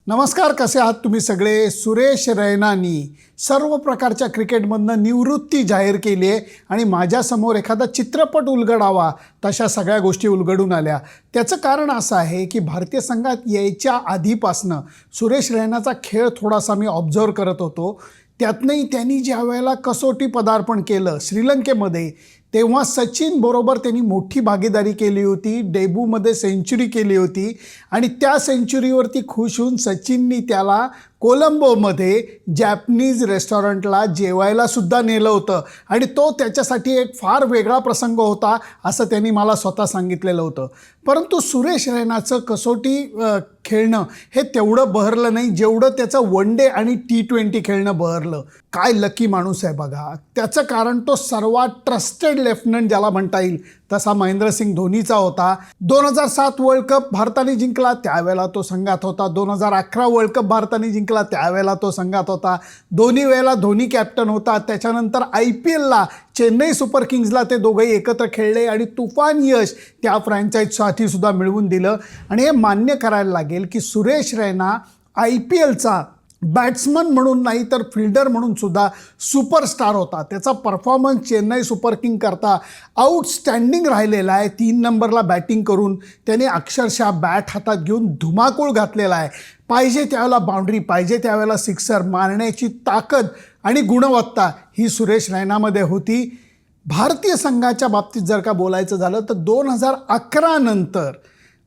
नमस्कार, कसे आहात तुम्ही सगळे? सुरेश रैनानी सर्व प्रकारच्या क्रिकेटमधनं निवृत्ती जाहीर केली आहे आणि माझ्यासमोर एखादा चित्रपट उलगडावा तशा सगळ्या गोष्टी उलगडून आल्या. त्याचं कारण असं आहे की भारतीय संघात यायच्या आधीपासनं सुरेश रैनाचा खेळ थोडासा मी ऑब्झर्व करत होतो. त्यातनंही त्यांनी ज्या वेळेला कसोटी पदार्पण केलं श्रीलंकेमध्ये, तेव्हा सचिन बरोबर त्यांनी मोठी भागीदारी केली होती. डेब्यूमध्ये सेंचुरी केली होती आणि त्या सेंचुरीवरती खुश होऊन सचिननी त्याला कोलंबोमध्ये जॅपनीज रेस्टॉरंटला जेवायला सुद्धा नेलं होतं आणि तो त्याच्यासाठी एक फार वेगळा प्रसंग होता असं त्यांनी मला स्वतः सांगितलेलं होतं. परंतु सुरेश रैनाचं कसोटी खेळणं हे तेवढं बहरलं नाही जेवढं त्याचं वन डे आणि T20 खेळणं बहरलं. काय लकी माणूस आहे बघा. त्याचं कारण तो सर्वात ट्रस्टेड लेफ्टनंट ज्याला म्हणता येईल तसा महेंद्रसिंग धोनीचा होता. 2007 वर्ल्ड कप भारताने जिंकला, त्यावेळेला तो संघात होता. 2011 वर्ल्ड कप भारताने जिंकला, त्यावेळेला तो संघात होता. दोन्ही वेळेला धोनी कॅप्टन होता. त्याच्यानंतर IPLला चेन्नई सुपर किंग्सला ते दोघंही एकत्र खेळले आणि तुफान यश त्या फ्रँचाईजसाठी सुद्धा मिळवून दिलं. आणि हे मान्य करायला लागेल की सुरेश रैना IPLचा बॅट्समन म्हणून नाही तर फिल्डर म्हणून सुद्धा सुपरस्टार होता. त्याचा परफॉर्मन्स चेन्नई सुपर किंग करता आउटस्टँडिंग राहिलेला आहे. 3 नंबरला बॅटिंग करून त्याने अक्षरशः बॅट हातात घेऊन धुमाकूळ घातलेला आहे. पाहिजे त्यावेळेला बाउंड्री, पाहिजे त्यावेळेला सिक्सर मारण्याची ताकद आणि गुणवत्ता ही सुरेश रैनामध्ये होती. भारतीय संघाच्या बाबतीत जर का बोलायचं झालं तर 2011 नंतर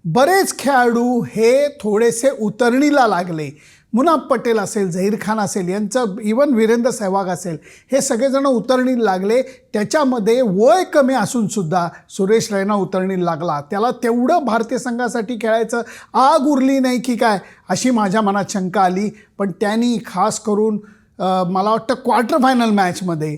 बरेच खेळाडू हे थोडेसे उतरणीला लागले. मुनाफ पटेल असेल, झहीर खान असेल, यांचं इवन वीरेंद्र सहवाग असेल, हे सगळेजण उतरणीला लागले. त्याच्यामध्ये वय कमी असूनसुद्धा सुरेश रैना उतरणीला लागला. त्याला तेवढं भारतीय संघासाठी खेळायचं आग उरली नाही की काय अशी माझ्या मनात शंका आली. पण त्यांनी खास करून मला वाटतं क्वार्टर फायनल मॅचमध्ये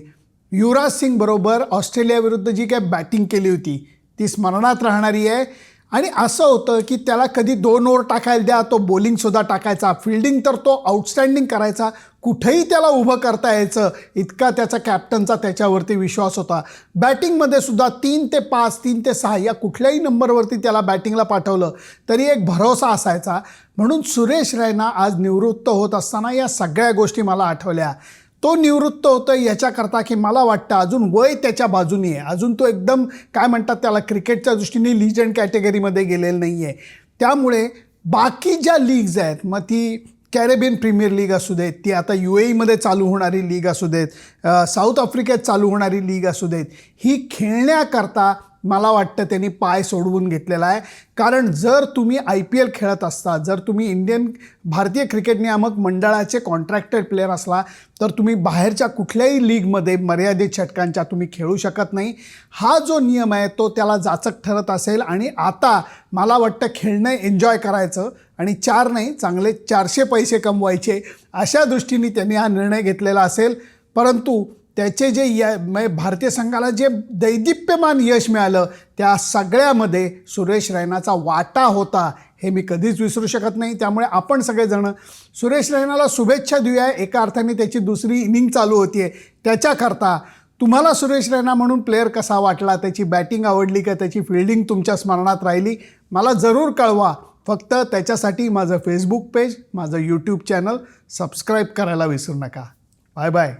युवराज सिंग बरोबर ऑस्ट्रेलियाविरुद्ध जी काय बॅटिंग केली होती ती स्मरणात राहणारी आहे. आणि असं होतं की त्याला कधी 2 ओव्हर टाकायला द्या, तो बॉलिंगसुद्धा टाकायचा, फिल्डिंग तर तो आउटस्टँडिंग करायचा, कुठेही त्याला उभं करता यायचं इतका त्याचा कॅप्टनचा त्याच्यावरती विश्वास होता. बॅटिंगमध्ये सुद्धा 3 ते 5, 3 ते 6 या कुठल्याही नंबरवरती त्याला बॅटिंगला पाठवलं तरी एक भरोसा असायचा. म्हणून सुरेश रैना आज निवृत्त होत असताना या सगळ्या गोष्टी मला आठवल्या. तो निवृत्त होतो याच्याकरता की मला वाटतं अजून वय त्याच्या बाजूनी आहे. अजून तो एकदम काय म्हणतात त्याला क्रिकेटच्या दृष्टीने लीजंड कॅटेगरीमध्ये गेलेलं नाही आहे. त्यामुळे बाकी ज्या लीग्ज आहेत, मग ती कॅरेबियन प्रीमियर लीग असू देत, ती आता UAEमध्ये चालू होणारी लीग असू देत, साऊथ आफ्रिकेत चालू होणारी लीग असू देत, ही खेळण्याकरता मला वाटतं त्यांनी पाय सोडवून घेतलेला आहे. कारण जर तुम्ही IPL खेळत असता, जर तुम्ही भारतीय क्रिकेट नियामक मंडळाचे कॉन्ट्रॅक्टेड प्लेयर असला तर तुम्ही बाहेरच्या कुठल्याही लीगमध्ये मर्यादित षटकांच्या तुम्ही खेळू शकत नाही. हा जो नियम आहे तो त्याला जाचक ठरत असेल आणि आता मला वाटतं खेळणं एन्जॉय करायचं आणि 4 नाही चांगले 400 पैसे कमवायचे अशा दृष्टीने त्यांनी हा निर्णय घेतलेला असेल. परंतु त्याचे जे भारतीय संघाला जे दैदिप्यमान यश मिळालं त्या सगळ्यामध्ये सुरेश रैनाचा वाटा होता हे मी कधीच विसरू शकत नाही. त्यामुळे आपण सगळेजण सुरेश रैनाला शुभेच्छा देऊया. एका अर्थाने त्याची दुसरी इनिंग चालू होती आहे. त्याच्याकरता तुम्हाला सुरेश रैना म्हणून प्लेयर कसा वाटला, त्याची बॅटिंग आवडली का, त्याची फिल्डिंग तुमच्या स्मरणात राहिली, मला जरूर कळवा. फक्त त्याच्यासाठी माझं फेसबुक पेज, माझं YouTube चॅनल सबस्क्राईब करायला विसरू नका. Bye bye.